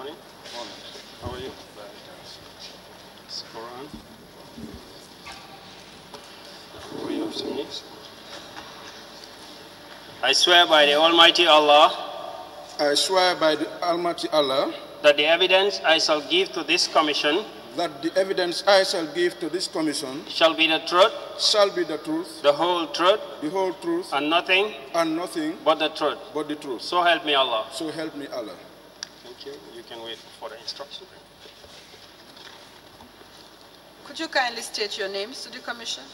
morning. Morning. How are you? Quran. I swear by the Almighty Allah. I swear by the Almighty Allah. That the evidence I shall give to this commission. That the evidence I shall give to this commission. Shall be the truth. Shall be the truth. The whole truth. The whole truth. And nothing. And nothing. But the truth. But the truth. So help me Allah. So help me Allah. Thank you. You can wait for the instruction. Could you kindly state your names to the commission?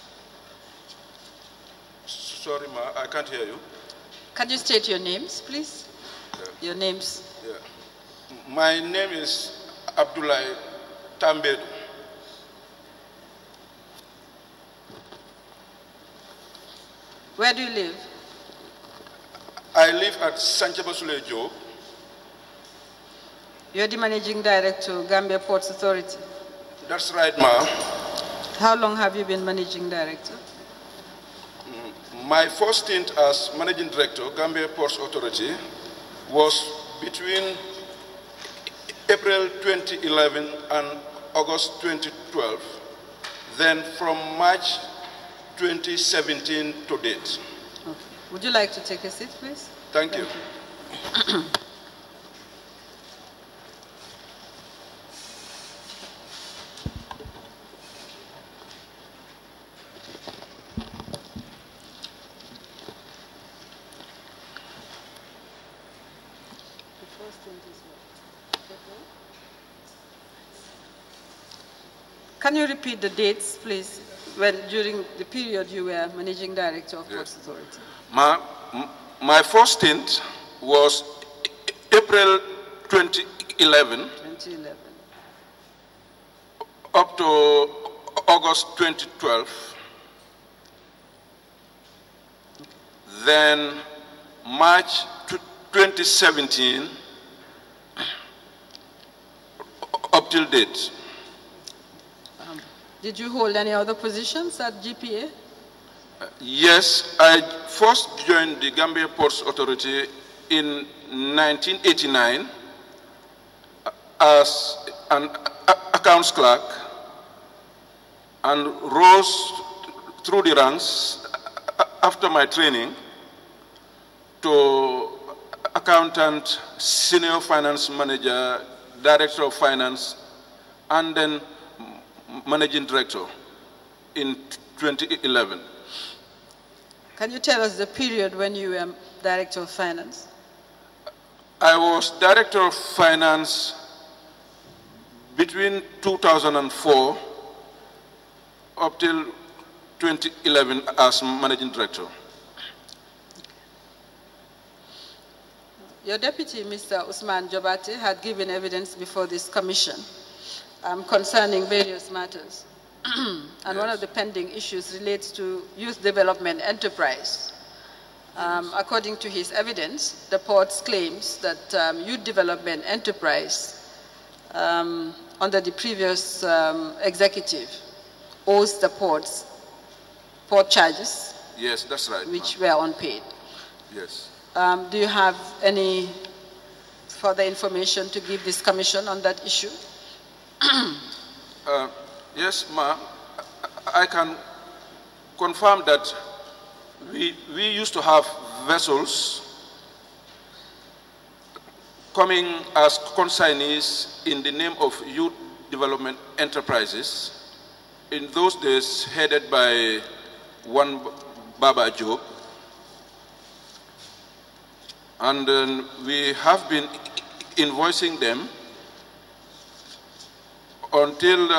Sorry, ma, I can't hear you. Can you state your names, please? Yeah. Your names. Yeah. My name is Abdullah Tambedu. Where do you live? I live at Sanjabasule Joe. You're the managing director, Gambia Ports Authority. That's right, ma. How long have you been managing director? My first stint as managing director, Gambia Ports Authority, was between April 2011 and August 2012. Then from March 2017 to date. Okay. Would you like to take a seat, please? Thank you. Can you repeat the dates, please, during the period you were managing director of Ports Authority? My first stint was April 2011. Up to August 2012. Then March 2017 up till date. Did you hold any other positions at GPA? Yes, I first joined the Gambia Ports Authority in 1989 as an accounts clerk and rose through the ranks after my training to accountant, senior finance manager, director of finance, and then managing director in 2011. Can you tell us the period when you were director of finance? I was director of finance between 2004 up till 2011 as managing director. Your deputy, Mr. Usman Jobate, had given evidence before this commission concerning various matters. And yes. One of the pending issues relates to youth development enterprise. According to his evidence, the ports claims that youth development enterprise under the previous executive owes the port charges. Yes, that's right. Which were unpaid. Yes. Do you have any further information to give this commission on that issue? Yes, ma. I can confirm that we used to have vessels coming as consignees in the name of youth development enterprises. In those days, headed by one Baba Job. And we have been invoicing them until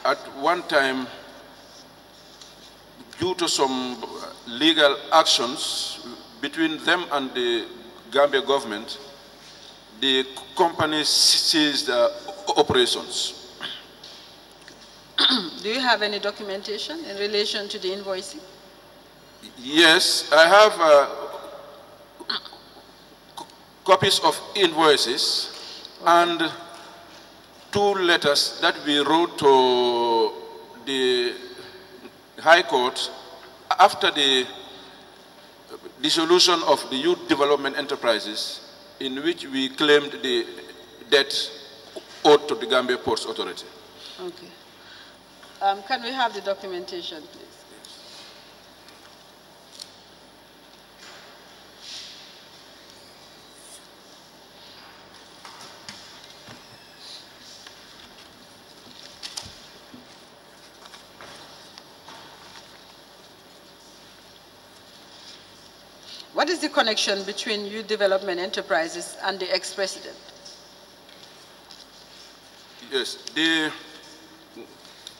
at one time, due to some legal actions between them and the Gambia government, the company ceased operations. Do you have any documentation in relation to the invoicing? Yes, I have copies of invoices and 2 letters that we wrote to the High Court after the dissolution of the youth development enterprises, in which we claimed the debt owed to the Gambia Ports Authority. Okay. Can we have the documentation, please? What is the connection between Youth Development Enterprises and the ex-president? Yes, the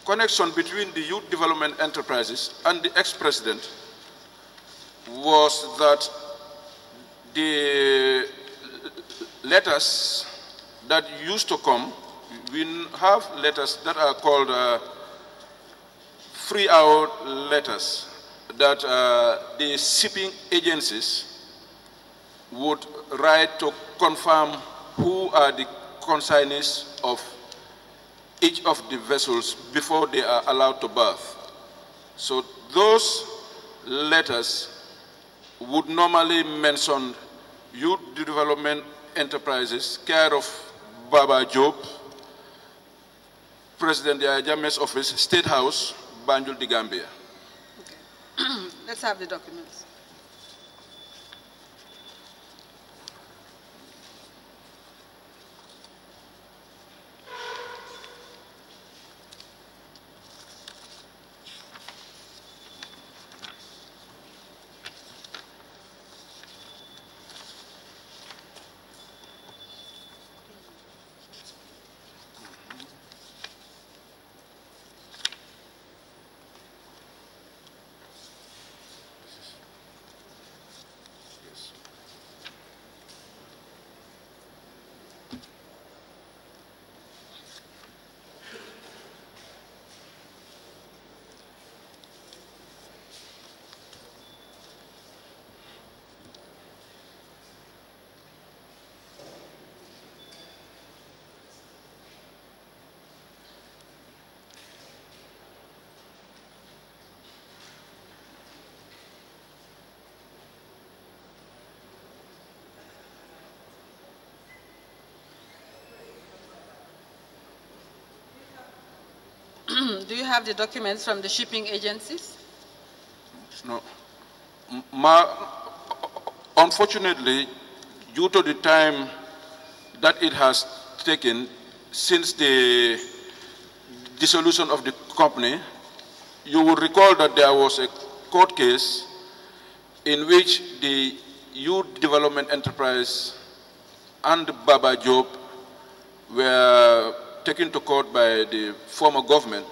connection between the Youth Development Enterprises and the ex-president was that the letters that used to come, we have letters that are called free out letters, that the shipping agencies would write to confirm who are the consignees of each of the vessels before they are allowed to berth. So those letters would normally mention Youth Development Enterprises, care of Baba Job, President Yahya Jammeh's office, State House, Banjul, the Gambia. Okay. Let's have the documents. Do you have the documents from the shipping agencies? No. Unfortunately, due to the time that it has taken since the dissolution of the company, you will recall that there was a court case in which the Youth Development Enterprise and Baba Job were taken to court by the former government,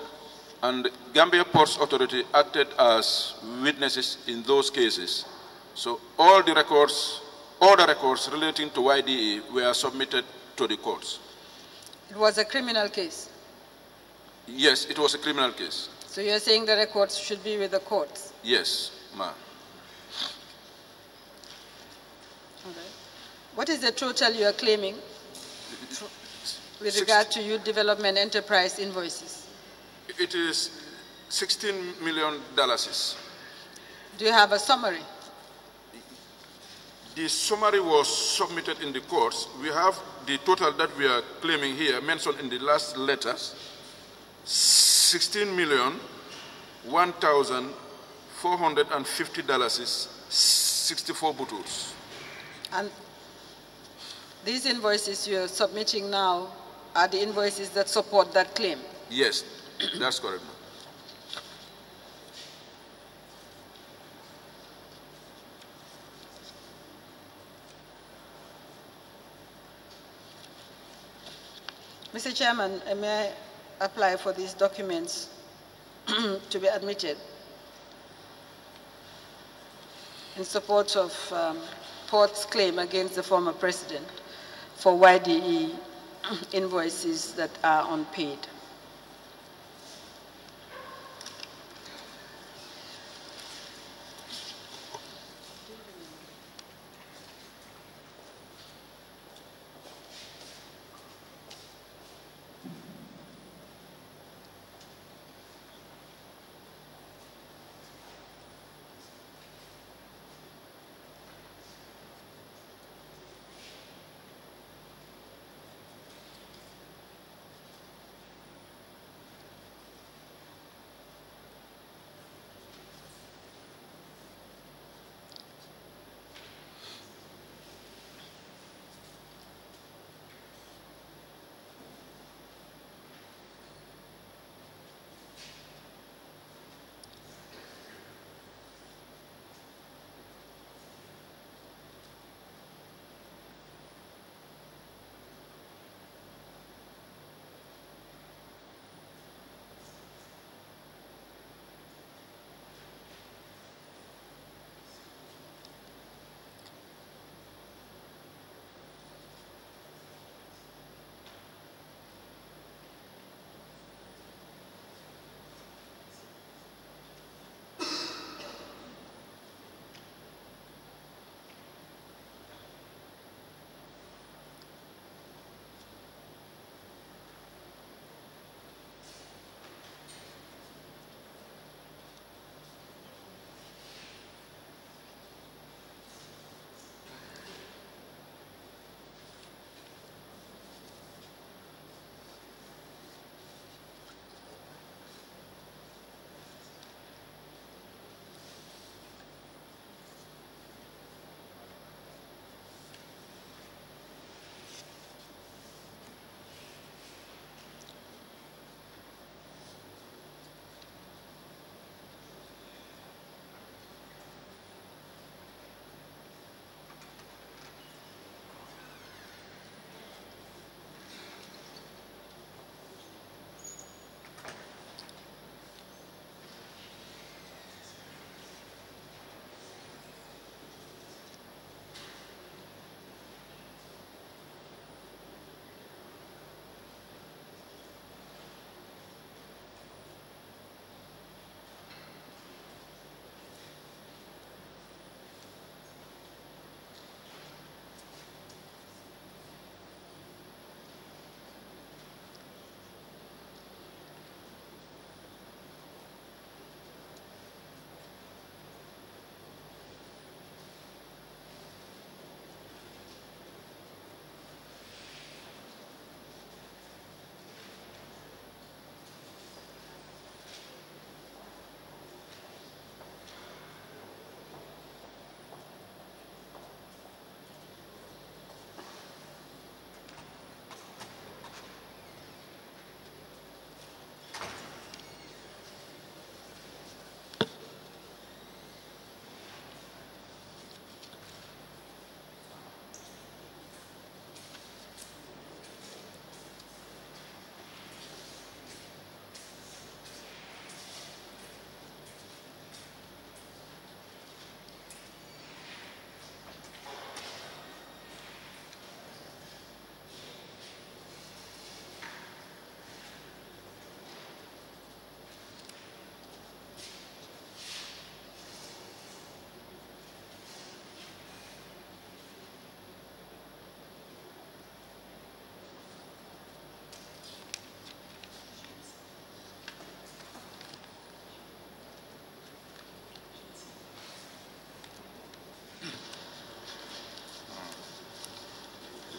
and Gambia Ports Authority acted as witnesses in those cases. So all the records relating to YDE were submitted to the courts. It was a criminal case? Yes, it was a criminal case. So you're saying the records should be with the courts? Yes, ma'am. All right. What is the total you are claiming with regard to Youth Development Enterprise invoices? It is $16 million. Do you have a summary? The summary was submitted in the courts. We have the total that we are claiming here, mentioned in the last letters, $16,001,450, 64 bottles. And these invoices you're submitting now are the invoices that support that claim? Yes, that's correct. Mr. Chairman, may I apply for these documents to be admitted in support of Port's claim against the former president for YDE invoices that are unpaid?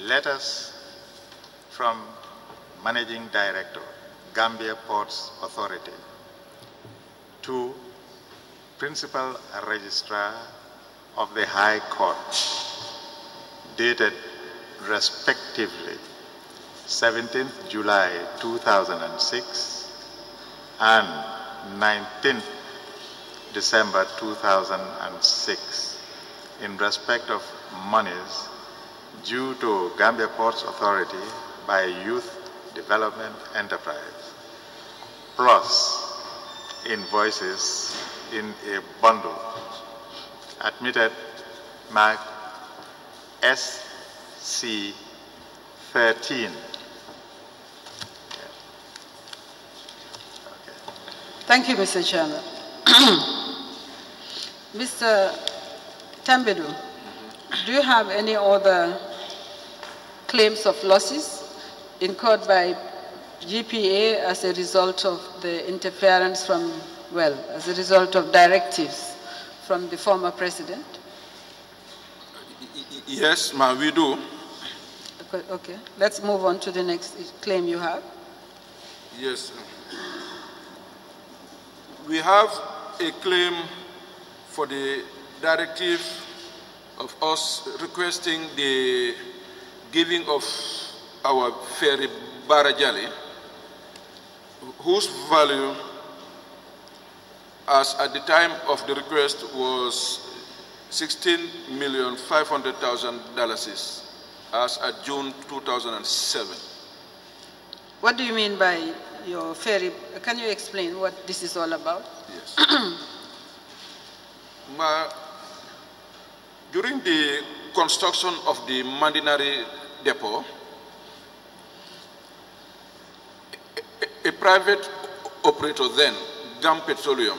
letters from Managing Director, Gambia Ports Authority, to Principal Registrar of the High Court, dated respectively 17th July 2006 and 19th December 2006, in respect of monies due to Gambia Ports Authority by Youth Development Enterprise, plus invoices in a bundle, admitted mark SC 13. Thank you, Mr. Chairman. Mr. Tambedu, do you have any other claims of losses incurred by GPA as a result of the interference from, well, as a result of directives from the former president? Yes, ma'am, we do. Okay, let's move on to the next claim you have. Yes. We have a claim for the directive of us requesting the giving of our ferry Barajali, whose value as at the time of the request was $16,500,000 as at June 2007. What do you mean by your ferry? Can you explain what this is all about? Yes. During the construction of the Mandinari depot, a private operator then, GAM Petroleum,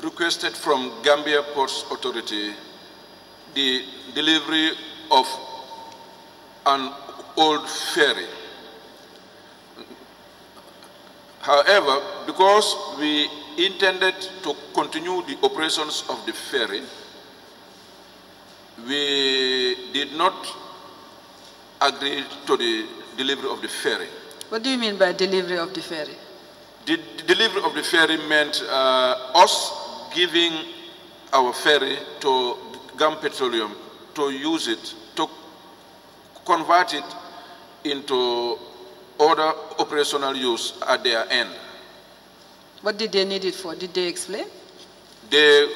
requested from Gambia Ports Authority the delivery of an old ferry. However, because we intended to continue the operations of the ferry, we did not agree to the delivery of the ferry. What do you mean by delivery of the ferry? The delivery of the ferry meant us giving our ferry to GAM Petroleum to use it, to convert it into other operational use at their end. What did they need it for? Did they explain? They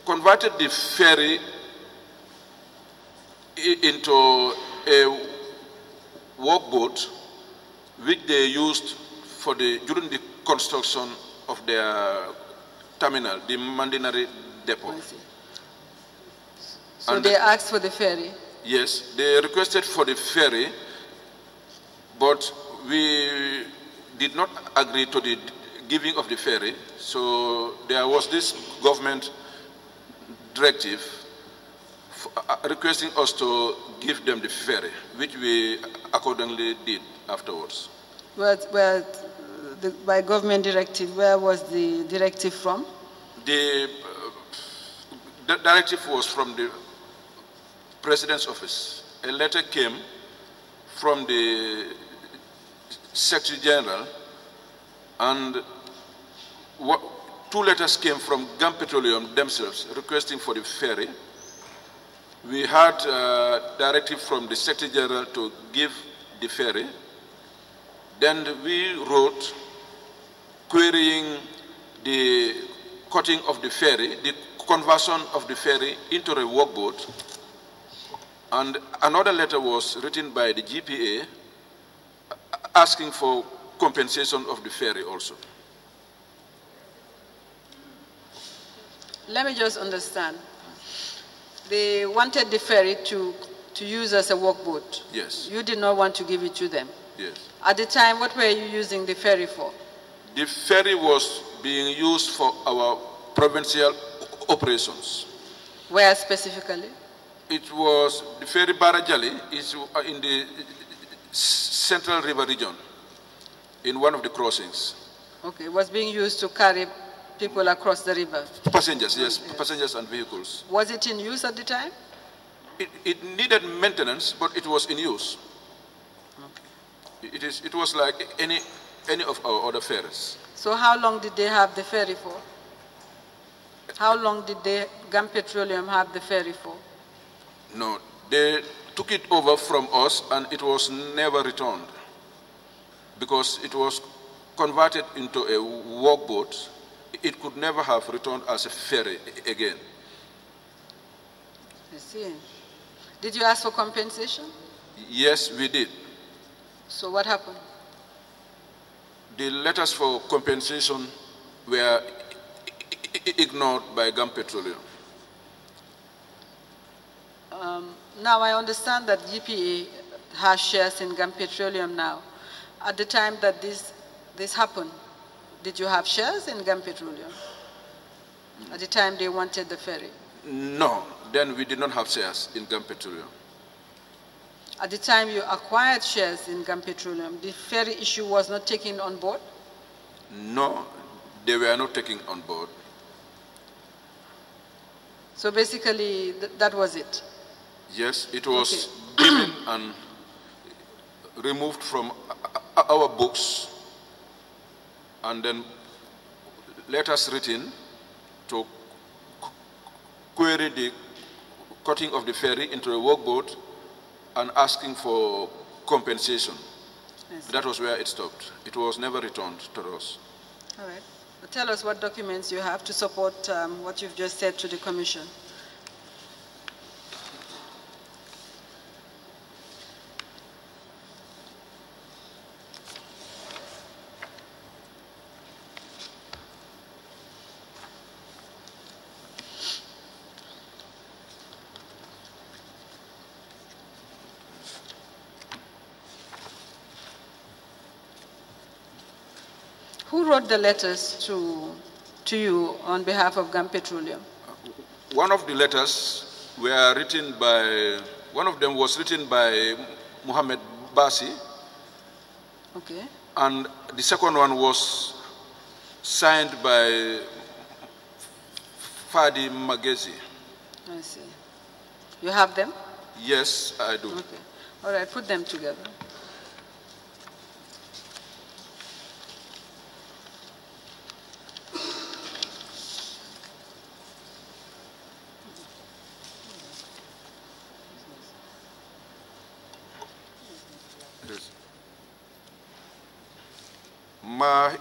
converted the ferry into a workboat which they used for during the construction of their terminal, the Mandinari depot. I see. So they asked for the ferry? Yes, they requested for the ferry, but we did not agree to the giving of the ferry. So there was this government directive requesting us to give them the ferry, which we accordingly did afterwards. By government directive, where was the directive from? The directive was from the President's office. A letter came from the Secretary General, and two letters came from GAM Petroleum themselves requesting for the ferry. We had a directive from the Secretary General to give the ferry. Then we wrote querying the cutting of the ferry, the conversion of the ferry into a workboat. And another letter was written by the GPA asking for compensation of the ferry also. Let me just understand. They wanted the ferry to use as a workboat. Yes. You did not want to give it to them. Yes. At the time, what were you using the ferry for? The ferry was being used for our provincial operations. Where specifically? It was the ferry Barajali is in the Central River region, in one of the crossings. Okay, it was being used to carry people across the river? Passengers, yes, passengers and vehicles. Was it in use at the time? it needed maintenance, but it was in use. Okay. It was like any of our other ferries. So how long did they have the ferry for? How long did GAM Petroleum have the ferry for? No, they took it over from us and it was never returned because it was converted into a workboat. It could never have returned as a ferry again. I see. Did you ask for compensation? Yes, we did. So what happened? The letters for compensation were ignored by GAM Petroleum. Now I understand that GPA has shares in GAM Petroleum now. At the time that this happened, did you have shares in GAM Petroleum? At the time they wanted the ferry? No, then we did not have shares in GAM Petroleum. At the time you acquired shares in GAM Petroleum, the ferry issue was not taken on board? No, they were not taken on board. So basically, that was it? Yes, it was given and removed from our books, and then letters written to query the cutting of the ferry into a workboat and asking for compensation. That was where it stopped. It was never returned to us. All right. But tell us what documents you have to support what you've just said to the Commission. Who wrote the letters to you on behalf of GAM Petroleum? One of the letters were written by, one of them was written by Mohammed Basi. Okay. And the second one was signed by Fadi Magezi. I see. You have them? Yes, I do. Okay. All right, put them together.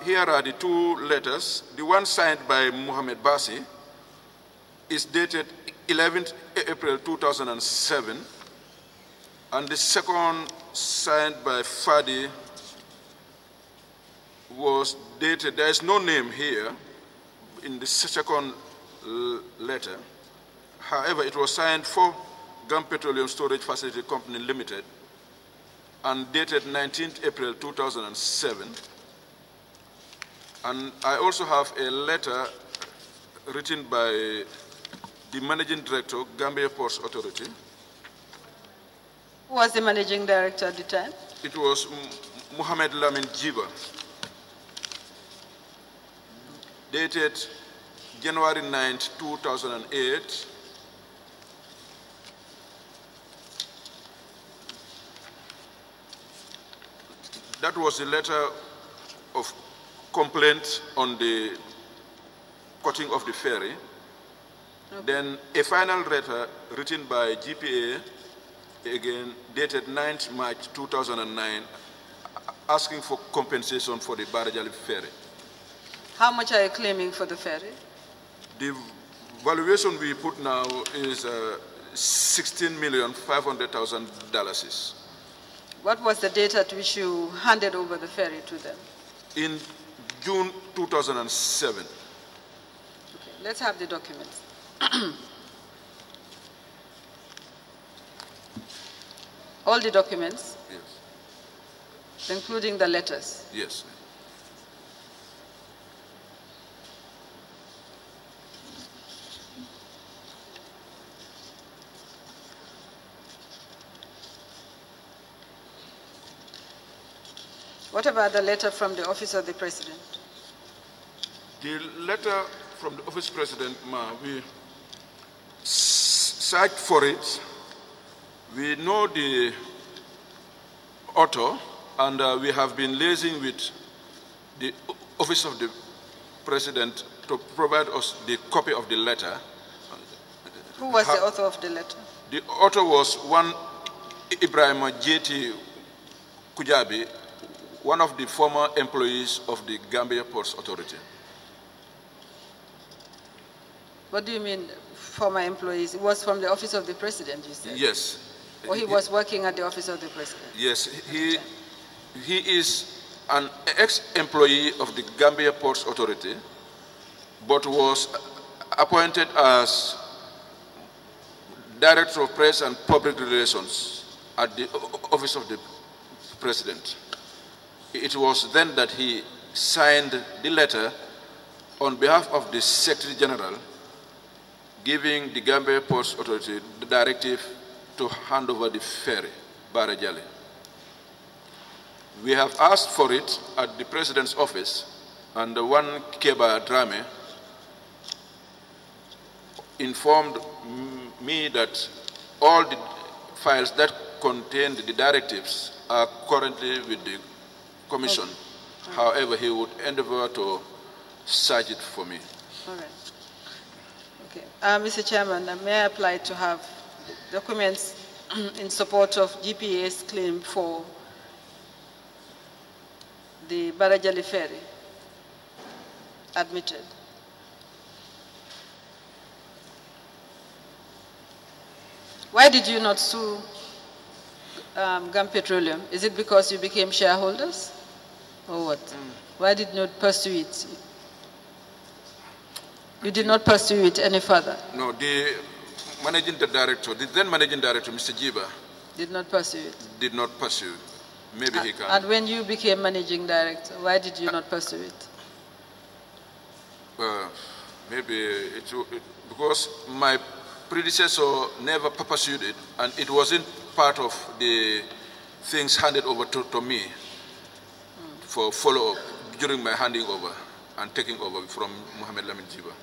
Here are the two letters. The one signed by Mohammed Basi is dated 11th April 2007, and the second signed by Fadi was dated, there is no name here in the second letter. However, it was signed for GAM Petroleum Storage Facility Company Limited and dated 19th April 2007. And I also have a letter written by the Managing Director, Gambia Ports Authority. Who was the Managing Director at the time? It was Mohamed Lamin Jiba, dated January 9th, 2008. That was the letter of complaint on the cutting of the ferry. Okay. Then a final letter written by GPA, again dated 9th March 2009, asking for compensation for the Barajali ferry. How much are you claiming for the ferry? The valuation we put now is $16,500,000. What was the date at which you handed over the ferry to them? In June 2007. Okay, let's have the documents. All the documents? Yes. Including the letters? Yes. What about the letter from the Office of the President? The letter from the Office of the President, we searched for it We know the author, and we have been liaising with the Office of the President to provide us the copy of the letter. Who was the author of the letter? The author was one Ibrahim Jeti Kujabi, one of the former employees of the Gambia Ports Authority. What do you mean, former employees? It was from the Office of the President, you said? Yes. Or he was working at the Office of the President? Yes, he is an ex-employee of the Gambia Ports Authority, but was appointed as Director of Press and Public Relations at the Office of the President. It was then that he signed the letter on behalf of the Secretary General, giving the Gambia Ports Authority the directive to hand over the ferry, Barajali. We have asked for it at the President's office, and the one Keba Drame informed me that all the files that contained the directives are currently with the Commission. Okay. However, he would endeavor to search it for me. All right. Okay. Mr. Chairman, may I apply to have documents in support of GPA's claim for the Barajali ferry admitted? Why did you not sue GAM Petroleum? Is it because you became shareholders? Or what? Why did you not pursue it? You did not pursue it any further? No, the managing director, the then managing director, Mr. Jiba, did not pursue it? Did not pursue it. Maybe he can. And when you became managing director, why did you not pursue it? Maybe because my predecessor never pursued it, and it wasn't part of the things handed over to me for follow-up during my handing over and taking over from Mohamed Lamin Jiba.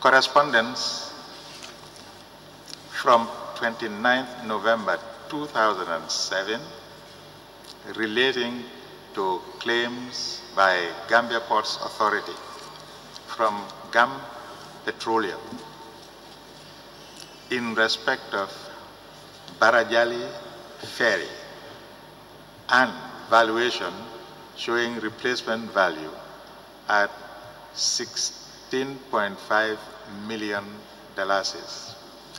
correspondence from 29th November 2007 relating to claims by Gambia Ports Authority from GAM Petroleum in respect of Barajali Ferry and valuation showing replacement value at $16.5 million,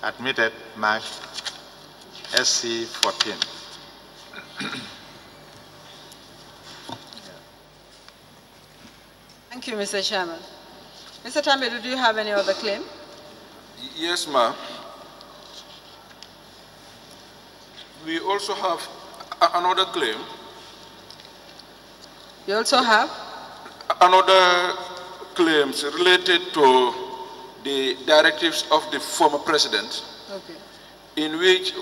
admitted March SC 14. Thank you, Mr. Chairman. Mr. Tambedu, do you have any other claim? Yes, ma'am. We also have another claim. You also have? Another claims related to the directives of the former president, Okay. in which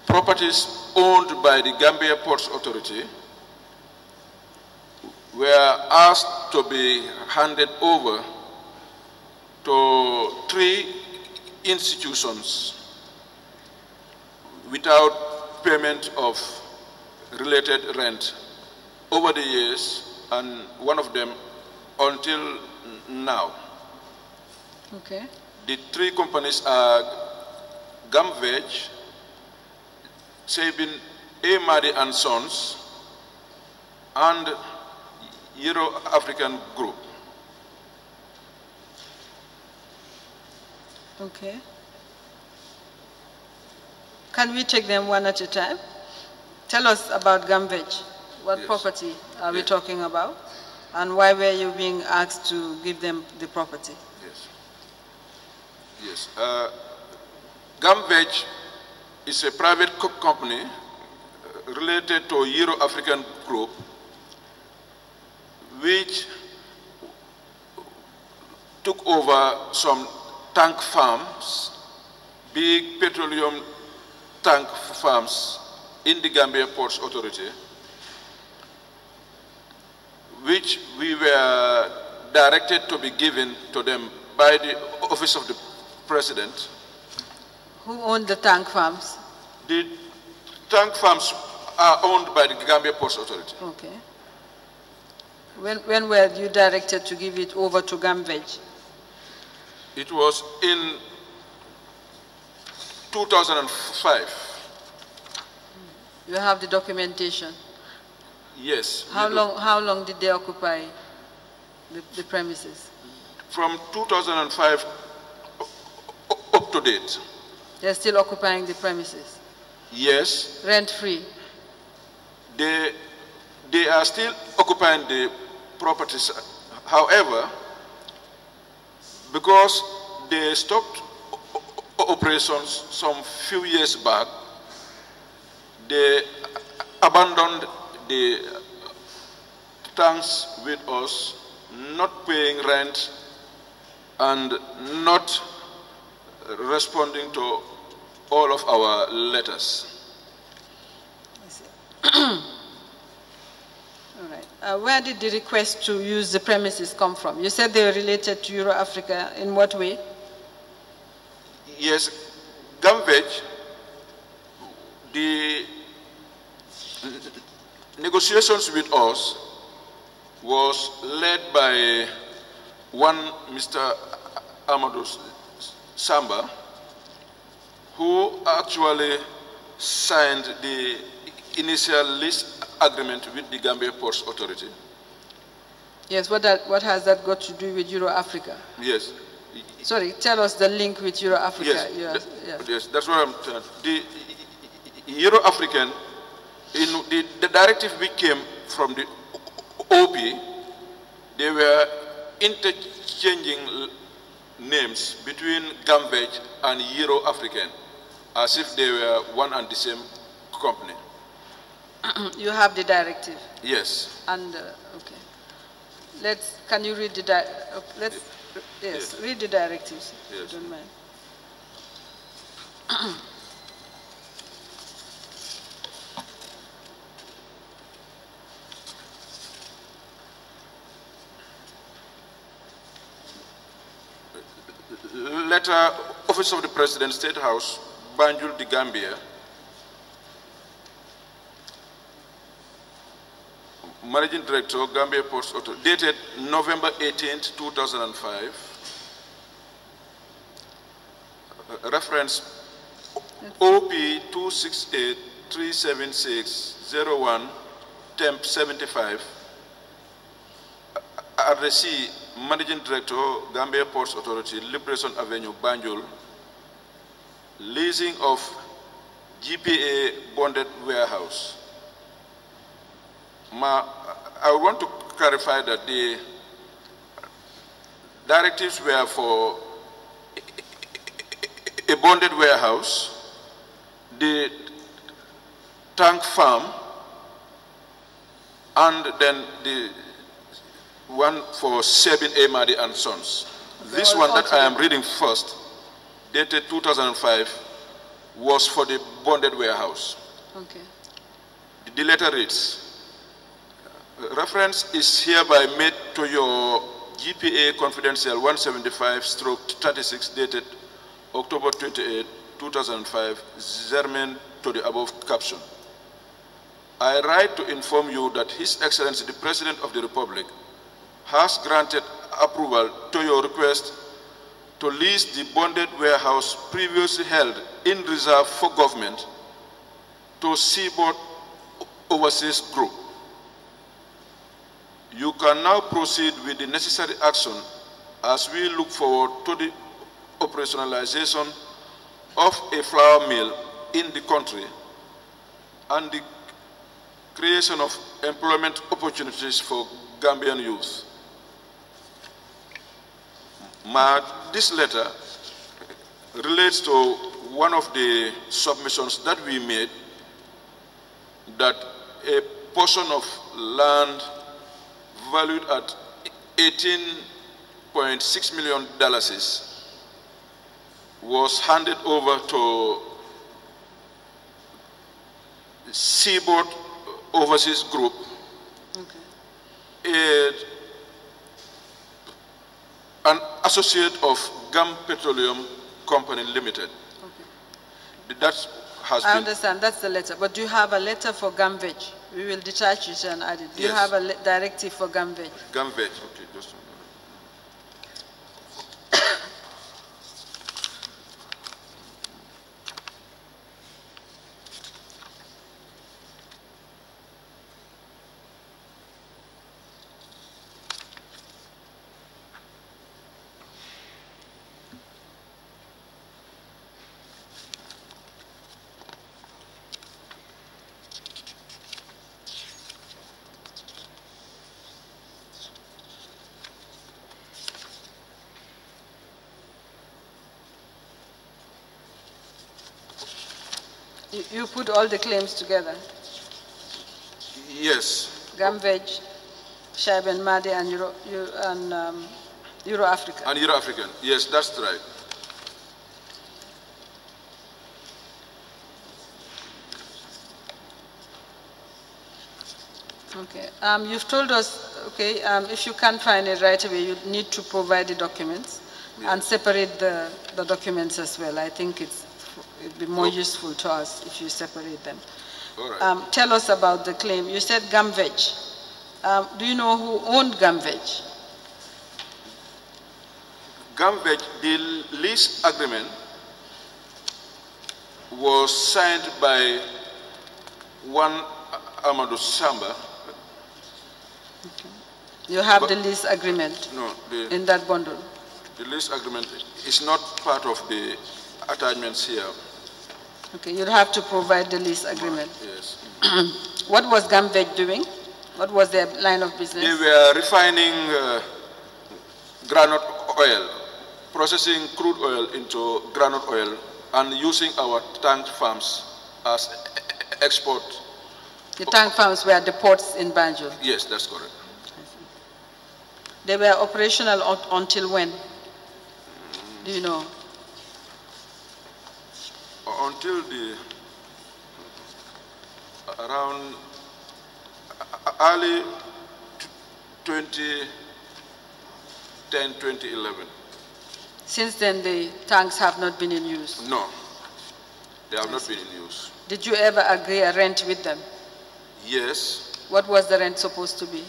properties owned by the Gambia Ports Authority were asked to be handed over to 3 institutions without payment of related rent over the years, and one of them until now. Okay. The 3 companies are Gamveg, Sabin A. Madi and Sons, and Euro African Group. Okay. Can we take them one at a time? Tell us about Gamveg. What Yes. property are we talking about? And why were you being asked to give them the property? Yes. Yes. Gamveg is a private company related to Euro African Group, which took over some tank farms, big petroleum tank farms in the Gambia Ports Authority, which we were directed to be given to them by the Office of the President. Who owned the tank farms? The tank farms are owned by the Gambia Ports Authority. Okay. When were you directed to give it over to Gamveg? It was in 2005. You have the documentation. Yes. How long did they occupy the premises? From 2005 up to date. They're still occupying the premises? Yes. Rent-free? They are still occupying the properties. However, because they stopped operations some few years back, they abandoned the tanks with us, not paying rent and not responding to all of our letters. I see. All right. Where did the request to use the premises come from? You said they were related to Euro Africa. In what way? Yes, Gamveg, the negotiations with us was led by one Mr. Amadou Samba, who actually signed the initial lease agreement with the Gambia Ports Authority. Yes, what has that got to do with Euro Africa? Yes. Sorry, tell us the link with Euro Africa. Yes, Yes. yes, that's what I'm telling. The Euro African, in the directive we came from the OP, they were interchanging names between Gamveg and Euro African, as if they were one and the same company. You have the directive. Yes. And okay, can you read the yes, read the directives. Yes. If you don't mind. letter, Office of the President, State House, Banjul, the Gambia, Managing Director, Gambia Ports Authority, dated November 18th, 2005. Reference OP 268-376-01, temp 75. Addressee, Managing Director, Gambia Ports Authority, Liberation Avenue, Banjul. Leasing of GPA bonded warehouse. I want to clarify that the directives were for a bonded warehouse, the tank farm, and then the one for Sebin Emadi and Sons. This one that I am reading first, dated 2005, was for the bonded warehouse. Okay. The letter reads, reference is hereby made to your GPA Confidential 175/36 dated October 28, 2005, germane to the above caption. I write to inform you that His Excellency the President of the Republic has granted approval to your request to lease the bonded warehouse previously held in reserve for government to Seaboard Overseas Group. You can now proceed with the necessary action as we look forward to the operationalization of a flour mill in the country and the creation of employment opportunities for Gambian youth. This letter relates to one of the submissions that we made, that a portion of land valued at $18.6 million was handed over to Seaboard Overseas Group, an associate of Gam Petroleum Company Limited. That has I understand, that's the letter. But do you have a letter for Gamveg? We will detach it and add it. Do you have a directive for Gamveg? Gamveg, okay, just a minute. You put all the claims together? Yes. Gamveg, Shaib and Madi, and Euro-African. And Euro-African, yes, that's right. Okay. You've told us, okay, if you can't find it right away, you need to provide the documents and separate the documents as well. I think it'd be more useful to us if you separate them. All right. Tell us about the claim. You said Gamveg. Do you know who owned Gamveg? Gamveg, the lease agreement was signed by one Amadou Samba. Okay. You have the lease agreement in that bundle? The lease agreement is not part of the attachments here. Okay, you'll have to provide the lease agreement. Yes. What was Gamveg doing? What was their line of business? They were refining granite oil, processing crude oil into granite oil, and using our tank farms as export. The tank farms were the ports in Banjul? Yes, that's correct. They were operational until when? Do you know? Until around early 2010, 2011. Since then, the tanks have not been in use? No, they have not been in use. Did you ever agree a rent with them? Yes. What was the rent supposed to be?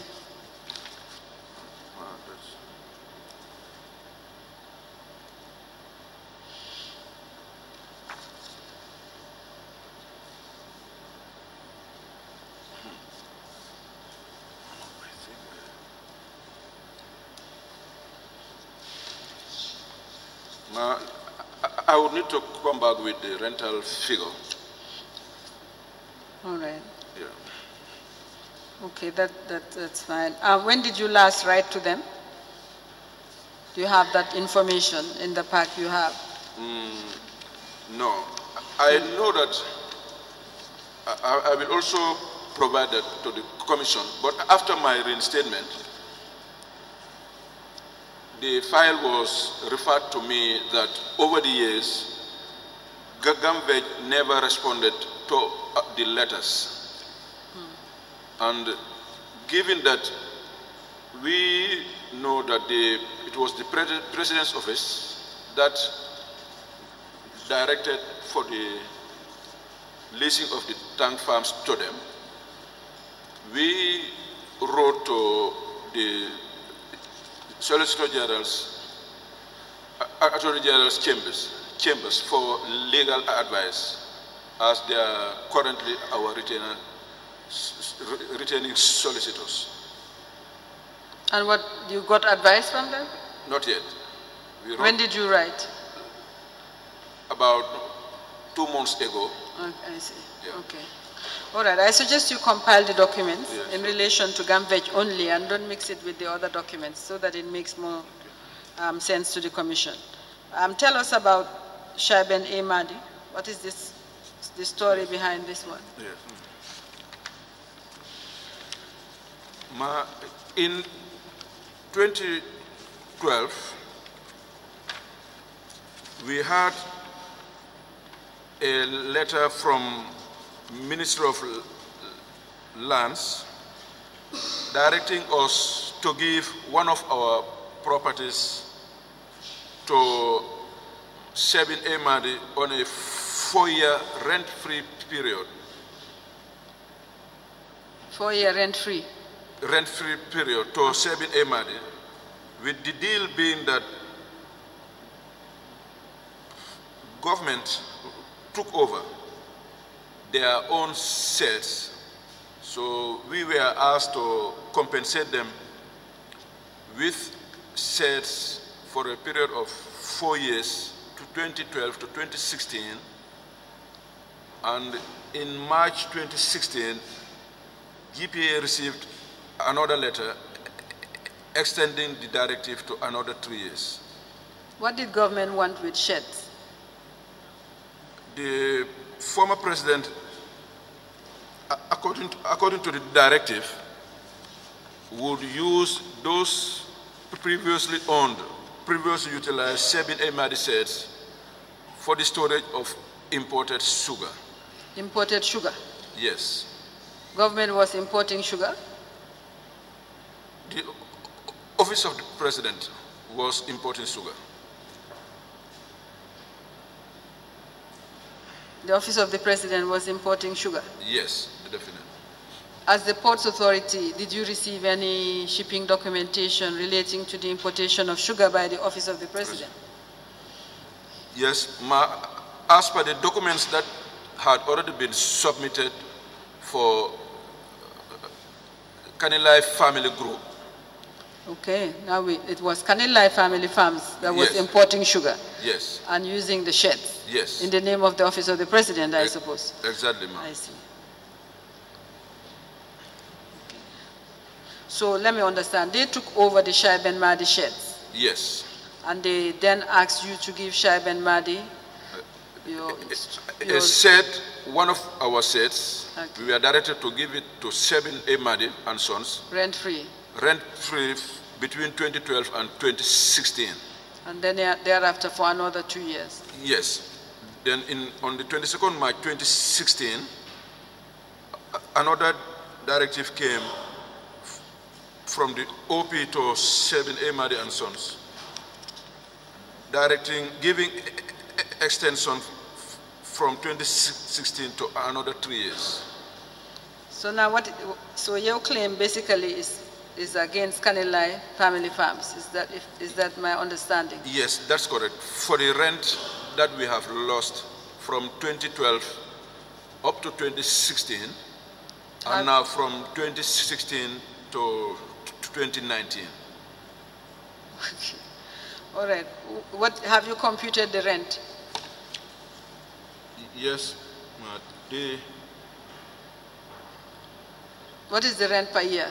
I would need to come back with the rental figure. All right. Yeah. Okay, that's fine. When did you last write to them? Do you have that information in the pack you have? No. I know that I will also provide that to the commission, but after my reinstatement, the file was referred to me that over the years, Gamvej never responded to the letters. And given that we know that it was the President's office that directed for the leasing of the tank farms to them, we wrote to the Solicitor General's, Attorney General's chambers for legal advice, as they are currently our retaining solicitors. And what, you got advice from them? Not yet. When did you write? About 2 months ago. Okay, I see. Yeah. Okay. All right. I suggest you compile the documents in Yes. relation to Gamvej only, and don't mix it with the other documents, so that it makes more sense to the Commission. Tell us about Shaiben A. Mahdi. What is the story behind this one? Yes. In 2012, we had a letter from Minister of Lands directing us to give one of our properties to Shaiben A. Mahdi on a 4-year rent-free period. 4-year rent-free? Rent-free period to Shaiben A. Mahdi, with the deal being that government took over their own sales. So we were asked to compensate them with sales for a period of 4 years, to 2012 to 2016. And in March 2016, GPA received another letter extending the directive to another 3 years. What did government want with sheds? The former president, according to the directive, would use those previously owned, previously utilized Shaiben A. Mahdi sets for the storage of imported sugar. Imported sugar? Yes. Government was importing sugar? The office of the president was importing sugar. The office of the president was importing sugar? Yes, definitely. As the Ports Authority, did you receive any shipping documentation relating to the importation of sugar by the office of the president? Yes, as per the documents that had already been submitted for Kanilai Family Group. Okay, now it was Kanilai Family Farms that was Yes. importing sugar. Yes. And using the sheds. Yes. In the name of the office of the president, I suppose. Exactly, ma'am. I see. So let me understand. They took over the Shaiben Mahdi sheds. Yes. And they then asked you to give Shaiben Mahdi A set, one of our sets, Okay. we were directed to give it to Shaiben A. Mahdi and Sons, rent-free. rent-free between 2012 and 2016. And then thereafter for another 2 years. Yes. Then on the 22nd March 2016, another directive came from the OP to Shaiben A. Mahdi and Sons, giving extension from 2016 to another 3 years. So now so your claim basically is against Kanilai Family Farms. Is that my understanding? Yes, that's correct. For the rent that we have lost from 2012 up to 2016, and now from 2016 to 2019. Okay. All right. What have you computed the rent? Yes, what is the rent per year?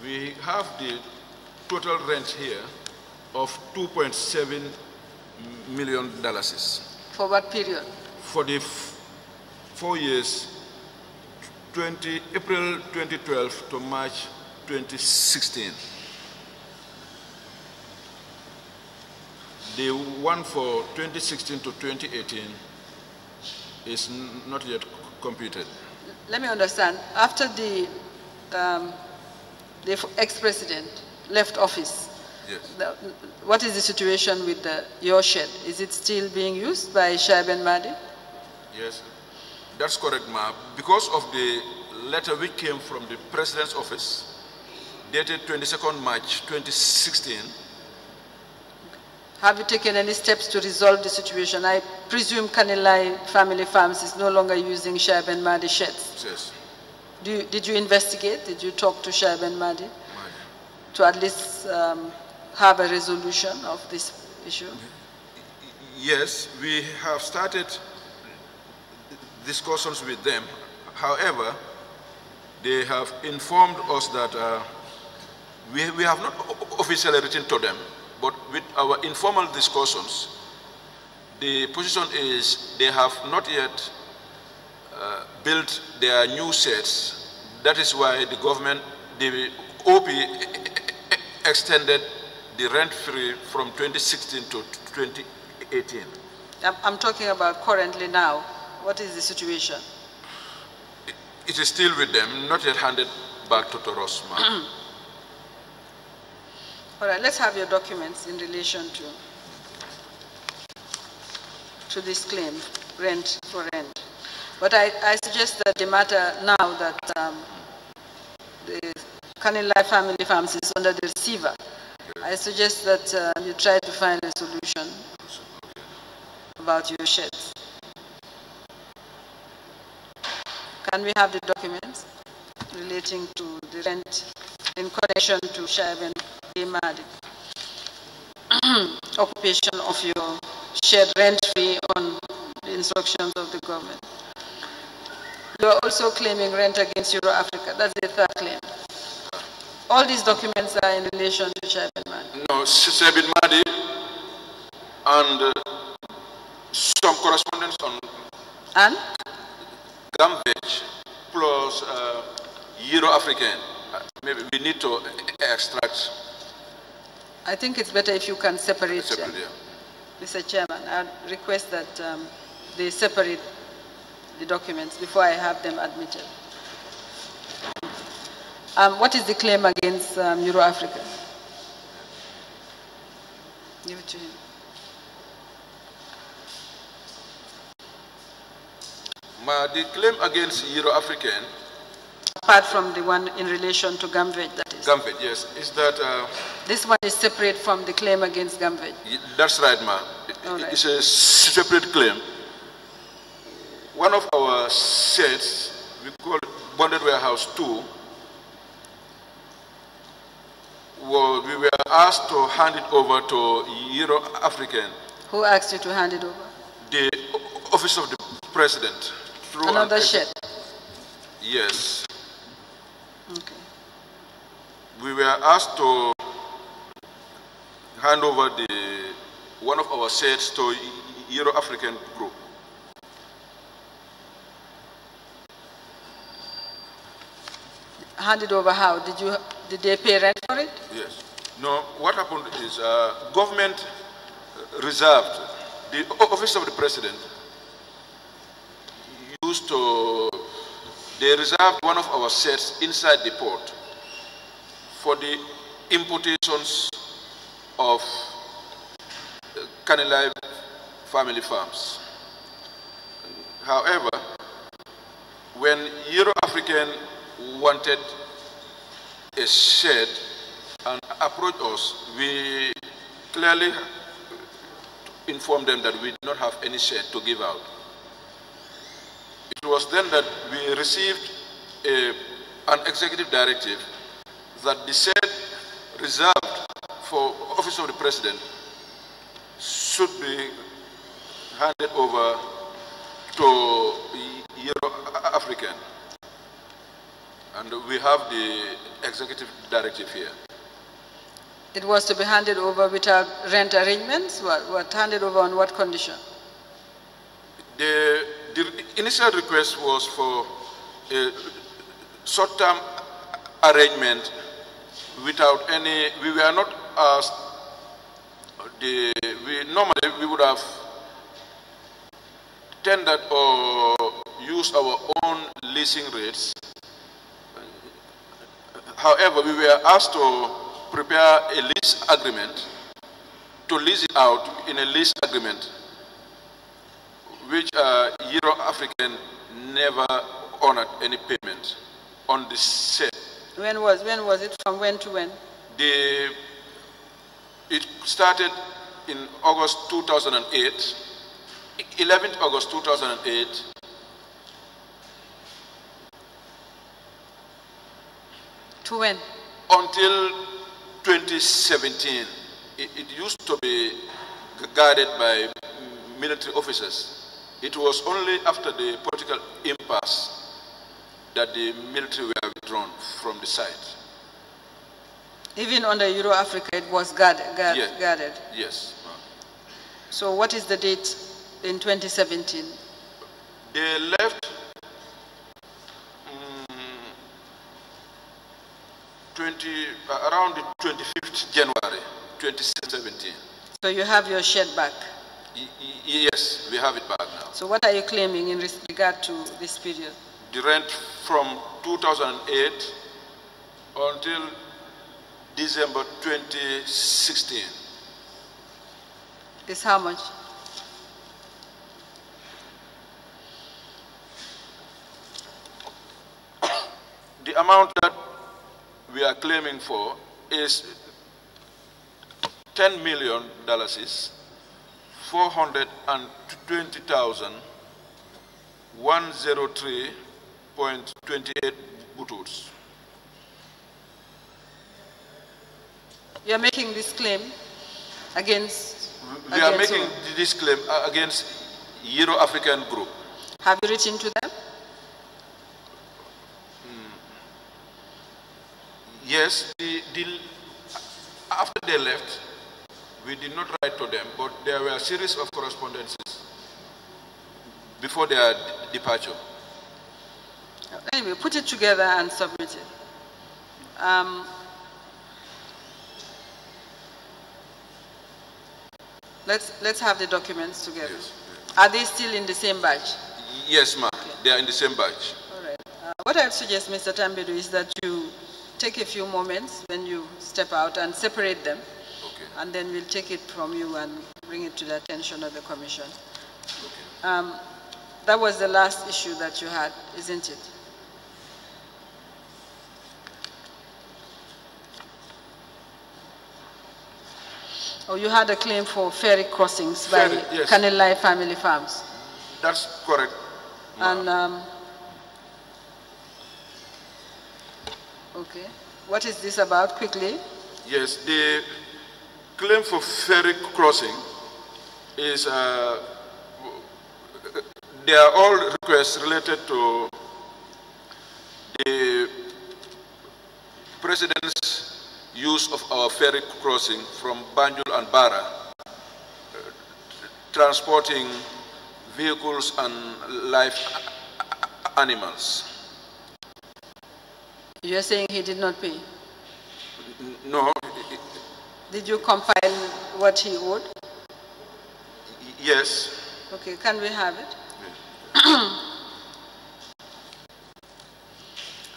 We have the total rent here of $2.7 million. For what period? For the 4 years, April 2012 to March 2016. The one for 2016 to 2018 is not yet computed. Let me understand. After the ex-president left office, yes. What is the situation with your shed? Is it still being used by Shaib and Mahdi? Yes, that's correct, ma. Because of the letter which came from the president's office, dated 22nd March 2016. Have you taken any steps to resolve the situation? I presume Kanilai Family Farms is no longer using Shaib and Mahdi sheds. Yes. Did you investigate? Did you talk to Shaib and Mahdi to at least have a resolution of this issue? Yes, we have started discussions with them. However, they have informed us that we have not officially written to them, but with our informal discussions, the position is they have not yet built their new sets. That is why the government, the OP, extended the rent-free from 2016 to 2018. I'm talking about currently now. What is the situation? It is still with them, not yet handed back to Toros. All right, let's have your documents in relation to this claim, rent for rent. But I suggest that the matter now that the Kanilai Family Farms is under the receiver, I suggest that you try to find a solution about your sheds. Can we have the documents relating to the rent in connection to Shaib and Mahdi? Occupation of your shed rent-free on the instructions of the government. You are also claiming rent against Euro-Africa. That's the third claim. All these documents are in relation to Shaib and Mahdi. No, Shaib and Mahdi and some correspondence on Gambage plus Euro-African. Maybe we need to extract. I think it's better if you can separate them. Yeah. Mr. Chairman, I request that they separate the documents before I have them admitted. What is the claim against Euro-Africa? Give it to him. The claim against Euro-African, apart from the one in relation to Gamvej, that is. Gamvej, yes, is that this one is separate from the claim against Gamvej. That's right, ma. Right. It's a separate claim. One of our sets, we call it Bonded Warehouse 2, we were asked to hand it over to Euro-African. Who asked you to hand it over? The Office of the President. Another shed? Yes. Okay. We were asked to hand over one of our sets to Euro-African group. Hand it over how? Did they pay rent for it? Yes. No, what happened is government reserved, the Office of the President they reserved one of our sets inside the port for the importations of Kanilai family farms. However, when Euro-African wanted a shed and approached us, we clearly informed them that we did not have any shed to give out. It was then that we received an executive directive that the shed reserved for Office of the President should be handed over to Euro-African. And we have the executive directive here. It was to be handed over without rent arrangements? What handed over on what condition? The initial request was for a short-term arrangement without any, we were not asked, normally we would have tendered or used our own leasing rates. However, we were asked to prepare a lease agreement, to lease it out in a lease agreement, which Euro-African never honored any payment on the set. When was it? From when to when? It started in August 2008, 11th August 2008. To when? Until 2017. It used to be guarded by military officers. It was only after the political impasse that the military were withdrawn from the site. Even under Euro-Africa, it was guarded? Yes. So what is the date in 2017? They left around the 25th January 2017. So you have your shed back? Yes, we have it back now. So what are you claiming in regard to this period? The rent from 2008 until December 2016. Is how much? The amount that we are claiming for is $10 million, 420,103.28 bututs. You are making this claim against? We are making this claim against Euro-African Group. Have you written to them? Yes, after they left, we did not write to them, but there were a series of correspondences before their departure. Anyway, put it together and submit it. Let's have the documents together. Yes. Are they still in the same batch? Yes, ma'am. Okay. They are in the same batch. All right. What I would suggest, Mr. Tambedu, is that you take a few moments when you step out and separate them. Okay. And then we'll take it from you and bring it to the attention of the Commission. Okay. That was the last issue that you had, isn't it? Oh, you had a claim for ferry crossings by yes. Kanilai family farms. That's correct. And okay, what is this about? Quickly. Yes, the claim for ferry crossing is they are all requests related to the President's use of our ferry crossing from Banjul and Bara, transporting vehicles and live animals. You're saying he did not pay? No. Did you compile what he owed? Yes. Okay, can we have it?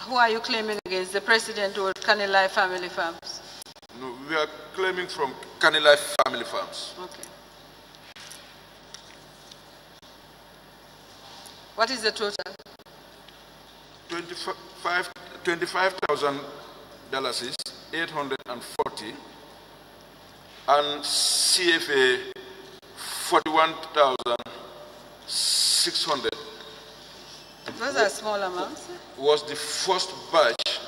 Who are you claiming against? The president or Kanilai Family Farms? No, we are claiming from Kanilai Family Farms. Okay. What is the total? $25,000 is 840, and CFA 41,600. Those are small amounts. Was the first batch,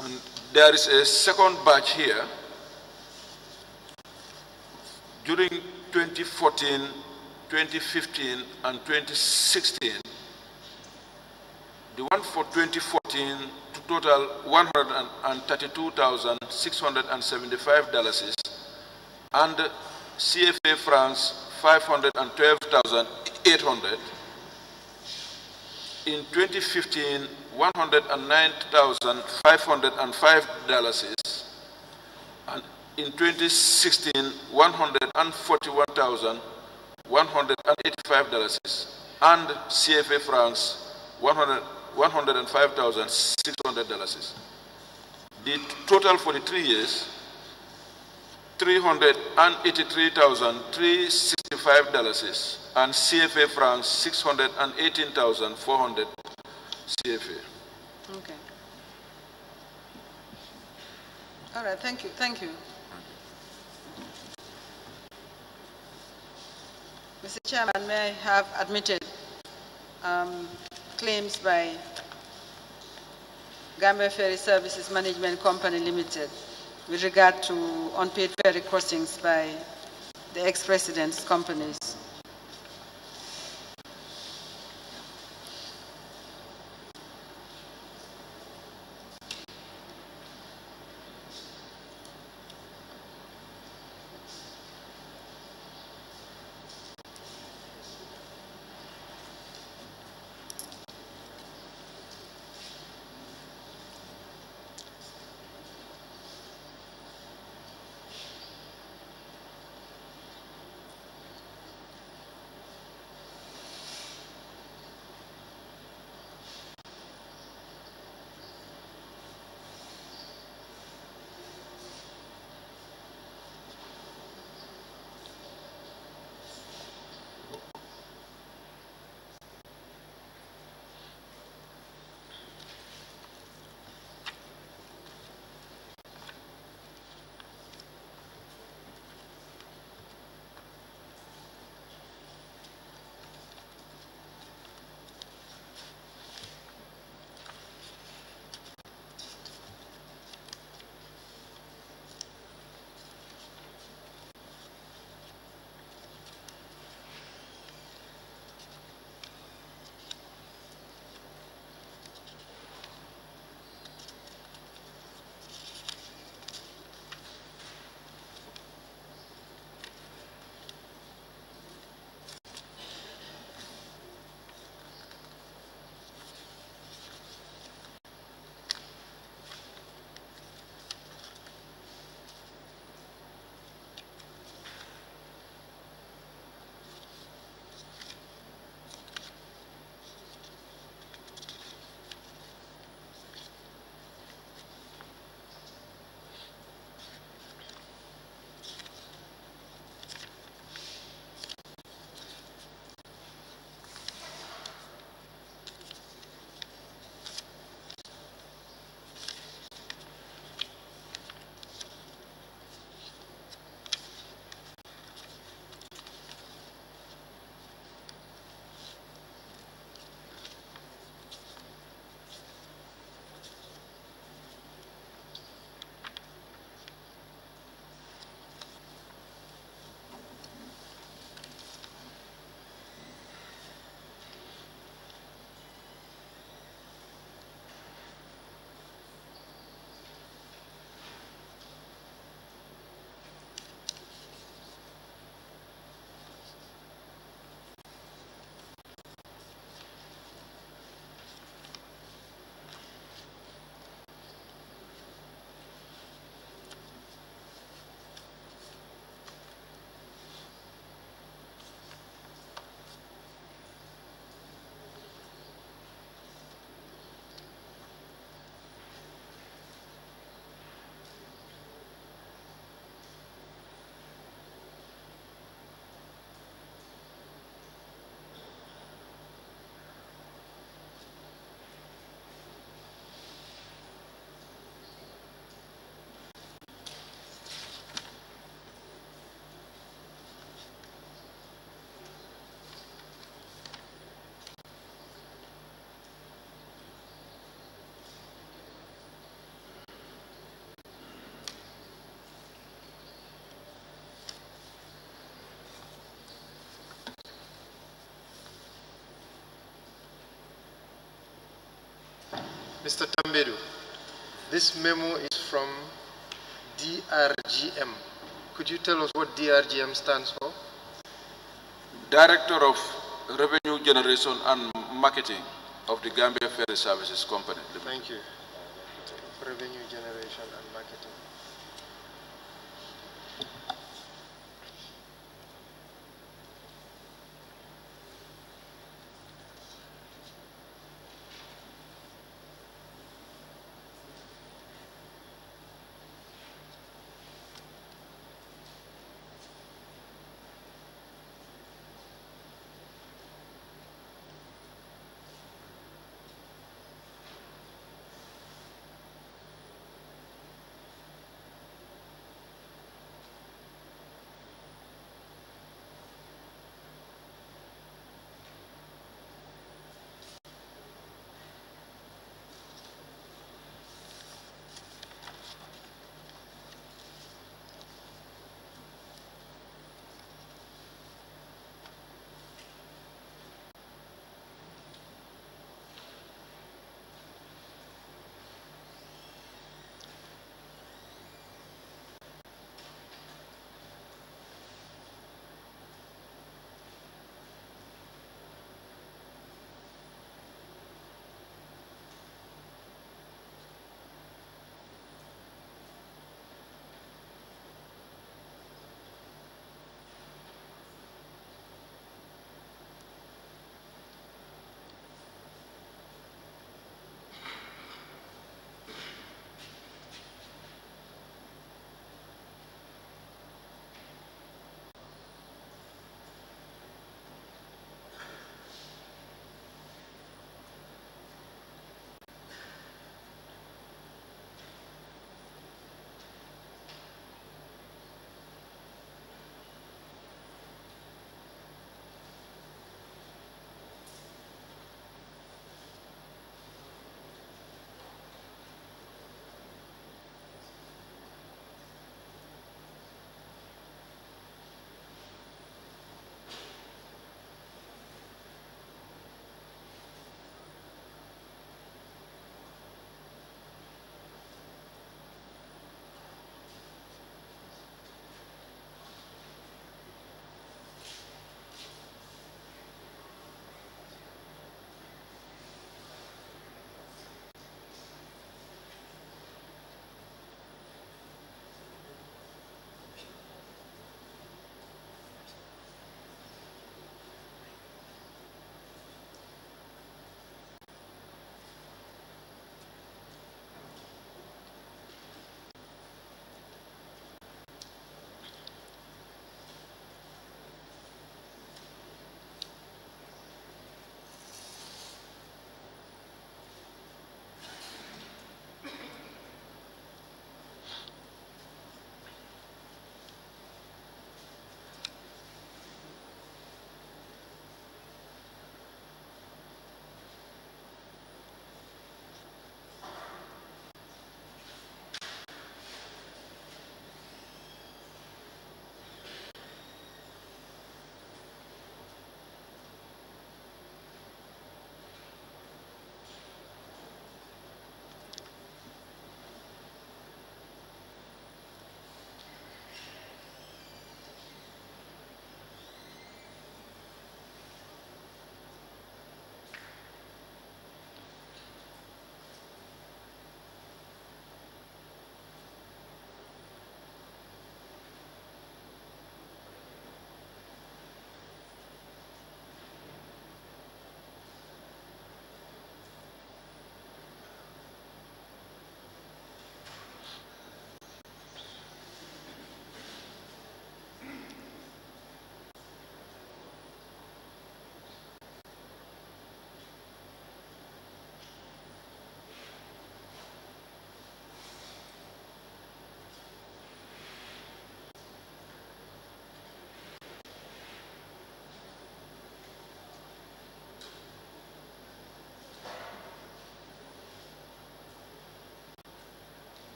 and there is a second batch here. During 2014, 2015, and 2016, the one for 2014 to total $132,675 and CFA francs 512,800. In 2015, $109,505, and in 2016, $141,185, and CFA francs $105,600. The total for the 3 years, $383,365, and CFA francs 618,400 CFA. Okay. All right, thank you. Thank you. Mr. Chairman, may I have admitted claims by Gambia Ferry Services Management Company Limited with regard to unpaid ferry crossings by the ex-president's companies. Mr. Tambedu, this memo is from DRGM. Could you tell us what DRGM stands for? Director of Revenue Generation and Marketing of the Gambia Ferry Services Company. Thank you. Revenue Generation and Marketing.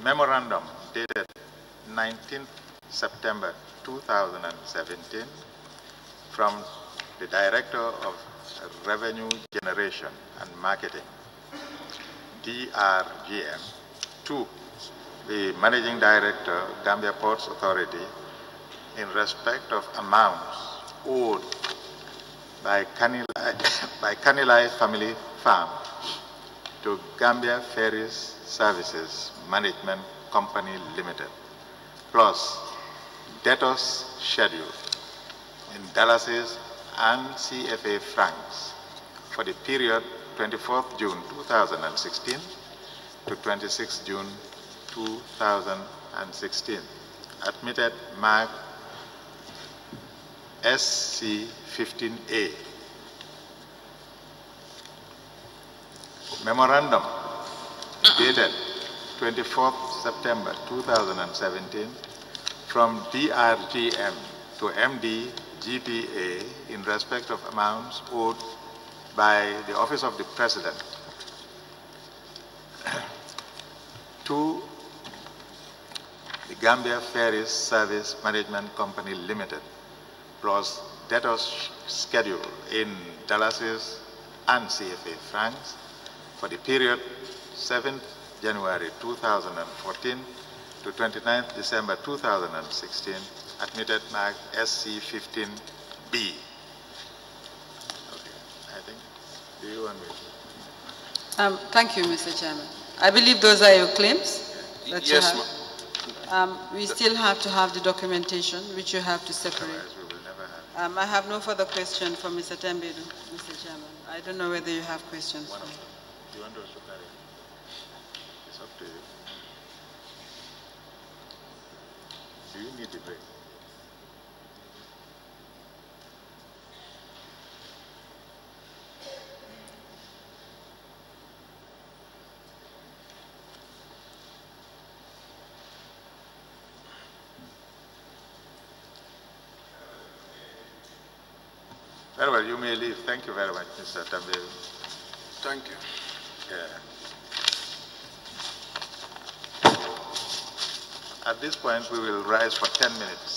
memorandum dated 19th September 2017 from the Director of Revenue Generation and Marketing, DRGM, to the Managing Director, Gambia Ports Authority, in respect of amounts owed by Kanilai Family Farm to Gambia Ferries Services Management Company Limited, plus debtors schedule in dollars and CFA francs for the period 24th June 2016 to 26th June 2016. Admitted mark SC15A. Memorandum dated 24th September 2017 from DRGM to MD GPA in respect of amounts owed by the Office of the President to the Gambia Ferries Service Management Company Limited, plus debtors schedule in dollars and CFA francs for the period 7th January 2014 to 29th December 2016, admitted mark SC15B. Okay, I think, do you want me to? Thank you, Mr. Chairman. I believe those are your claims that yes, you have. We still have to have the documentation, which you have to separate. Otherwise we will never have. I have no further question for Mr. Tembedu, Mr. Chairman. I don't know whether you have questions. One of them. Do you want to also carry it? It's up to you. Do you need the break? Very well, you may leave. Thank you very much, Mr. Tambedu. Thank you. Yeah. At this point, we will rise for 10 minutes.